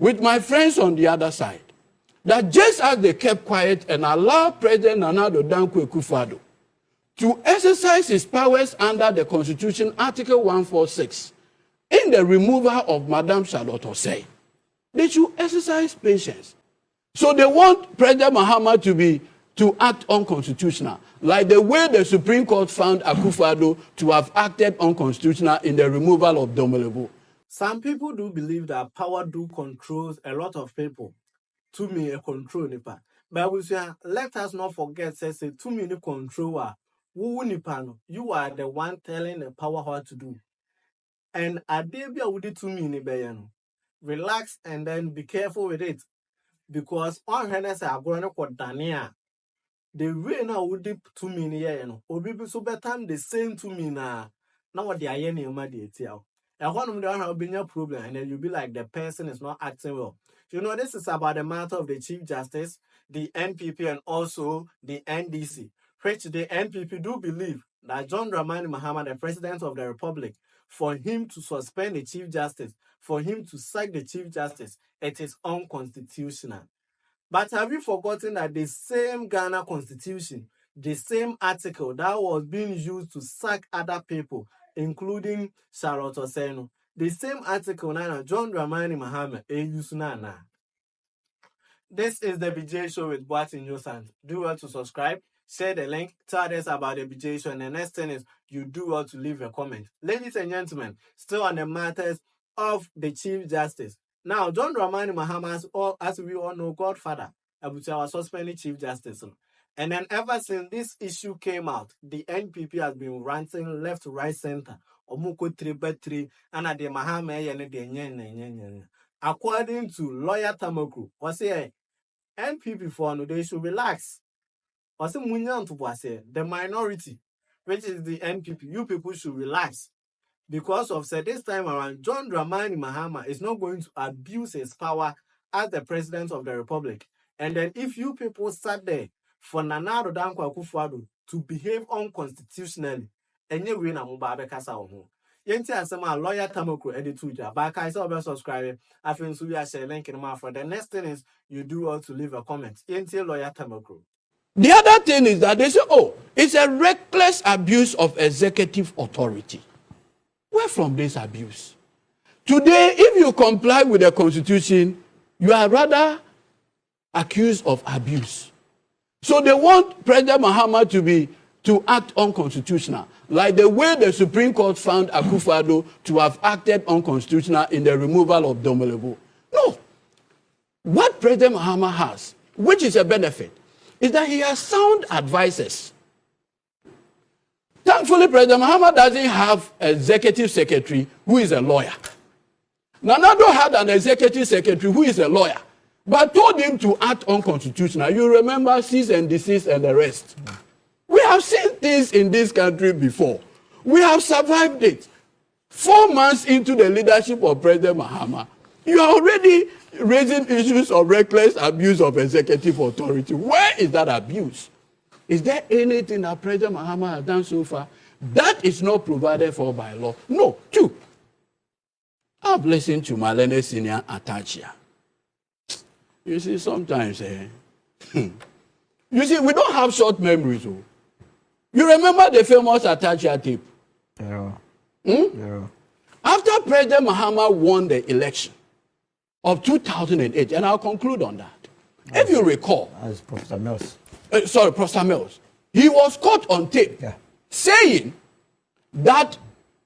with my friends on the other side, that just as they kept quiet and allowed President Nana Addo Dankwa Akufo-Addo to exercise his powers under the Constitution, Article 146, in the removal of Madam Charlotte Osei, they should exercise patience. So they want President Mahama to act unconstitutional, like the way the Supreme Court found Akufo-Addo to have acted unconstitutional in the removal of Domelevo. Some people do believe that power do controls a lot of people. To me, a control nipa. But we say, let us not forget, say, to me, the controller, you are the one telling the power how to do. And Adebia would do to me, relax and then be careful with it. Because on Hennessy are going to put Dania. The way now would dip to me, or be so better the same to me now. Now what the ayeni omadi. And one of them have been your problem, and then you'll be like the person is not acting well. You know, this is about the matter of the Chief Justice, the NPP, and also the NDC, which the NPP do believe that John Dramani Mahama, the President of the Republic, for him to suspend the Chief Justice, for him to sack the Chief Justice, it is unconstitutional. But have you forgotten that the same Ghana Constitution, the same article that was being used to sack other people, including Charlotte Osei, the same article now John Dramani Mahama used now. This is the BJ Show with Wàrń News. Do well to subscribe, share the link, tell others about the BJ Show, and the next thing is you do well to leave a comment. Ladies and gentlemen, still on the matters of the Chief Justice. Now, John Dramani Mahama, as we all know, Godfather, was suspended Chief Justice. And then ever since this issue came out, the NPP has been ranting left, right, center. Omuko 3x3, and at the Mahama, according to lawyer Tamakloe, NPP for no, they should relax. The minority, which is the NPP, you people should relax. Because of this time around, John Dramani Mahama is not going to abuse his power as the President of the Republic. And then if you people sat there for Nana Addo Dankwa Akufo-Addo to behave unconstitutionally, and you win a mobile kasa omo. Yenti asema lawyer Tamakloe edituja. But I saw subscribe. Afenyo we share link in my for the next thing is you do all to leave a comment. Yenti lawyer Tamakloe. The other thing is that they say, oh, it's a reckless abuse of executive authority. Where from this abuse? Today, if you comply with the Constitution, you are rather accused of abuse. So they want President Mahama to act unconstitutional, like the way the Supreme Court found Akufo-Addo to have acted unconstitutional in the removal of Domelevo. No. What President Mahama has, which is a benefit, is that he has sound advisors. Thankfully, President Mahama doesn't have an executive secretary who is a lawyer. Nana Addo had an executive secretary who is a lawyer, but told him to act unconstitutional. You remember cease and desist and the rest. We have seen things in this country before. We have survived it. 4 months into the leadership of President Mahama, you are already raising issues of reckless abuse of executive authority. Where is that abuse? Is there anything that President Mahama has done so far that is not provided for by law? No. 2, I've listened to my learned senior Atachia. You see, sometimes, you see, we don't have short memories. Oh. You remember the famous Atachia tape? Yeah. Yeah. After President Mahama won the election of 2008, and I'll conclude on that. If you recall, as Professor Mills. Professor Mills, he was caught on tape saying that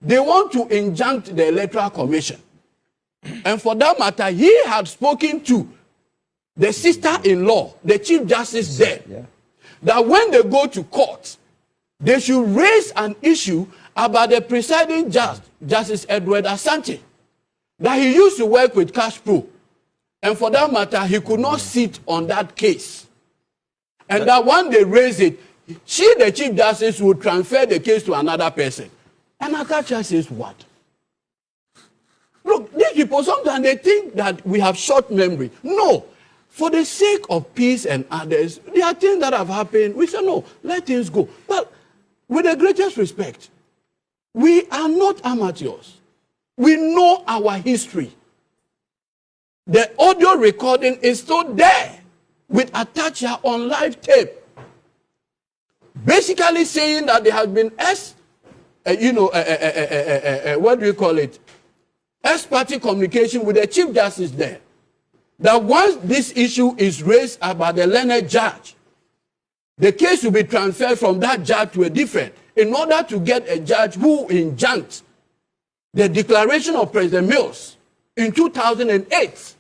they want to injunct the Electoral Commission. And for that matter, he had spoken to the sister-in-law, the Chief Justice there, that when they go to court, they should raise an issue about the presiding judge, Justice Edward Asante, that he used to work with Cash Pro. And for that matter, he could not sit on that case. And that when they raise it, she, the Chief Justice, would transfer the case to another person. And Akacha says, what? Look, these people, sometimes they think that we have short memory. No. For the sake of peace and others, there are things that have happened. We say, no, let things go. But with the greatest respect, we are not amateurs. We know our history. The audio recording is still there with Atacha on live tape. Basically saying that there has been what do you call it? Ex-party communication with the Chief Justice there. That once this issue is raised about the learned judge, the case will be transferred from that judge to a different, in order to get a judge who injuncts the declaration of President Mills in 2008.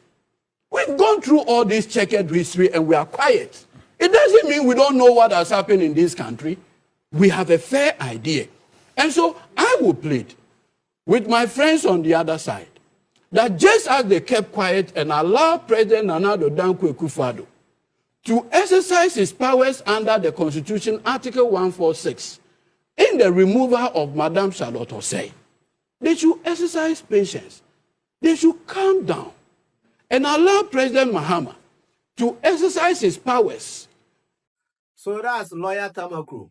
We've gone through all this checkered history and we are quiet. It doesn't mean we don't know what has happened in this country. We have a fair idea. And so I will plead with my friends on the other side that just as they kept quiet and allowed President Nana Addo Dankwa Akufo-Addo to exercise his powers under the Constitution, Article 146, in the removal of Madam Charlotte Osei, they should exercise patience. They should calm down and allow President Mahama to exercise his powers. So that's lawyer Tamakloe.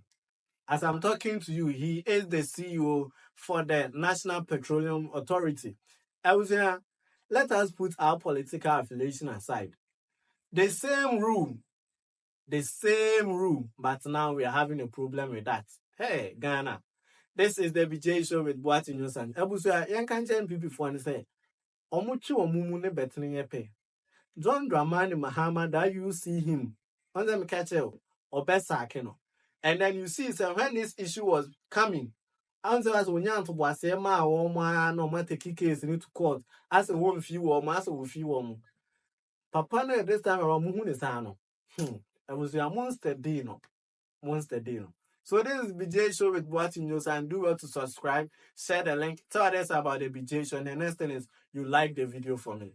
As I'm talking to you, he is the CEO for the National Petroleum Authority. I was here. Let us put our political affiliation aside. The same room, but now we are having a problem with that. Hey, Ghana, this is the BJ show with Wàrń News and Ebusia. Young NPP for and say, Omuchi omumu ne betting epe. John Dramani Mahama, that you see him on them catch or besa keno. And then you see, so when this issue was coming, answer as when you was a ma or ma no matter case into court, as a woman few or master with few woman. Papa, this time around Moon is ano. I was your monster dino. So this is BJ show with Wàrń News, and do well to subscribe, share the link, tell others about the BJ show, and the next thing is you like the video for me.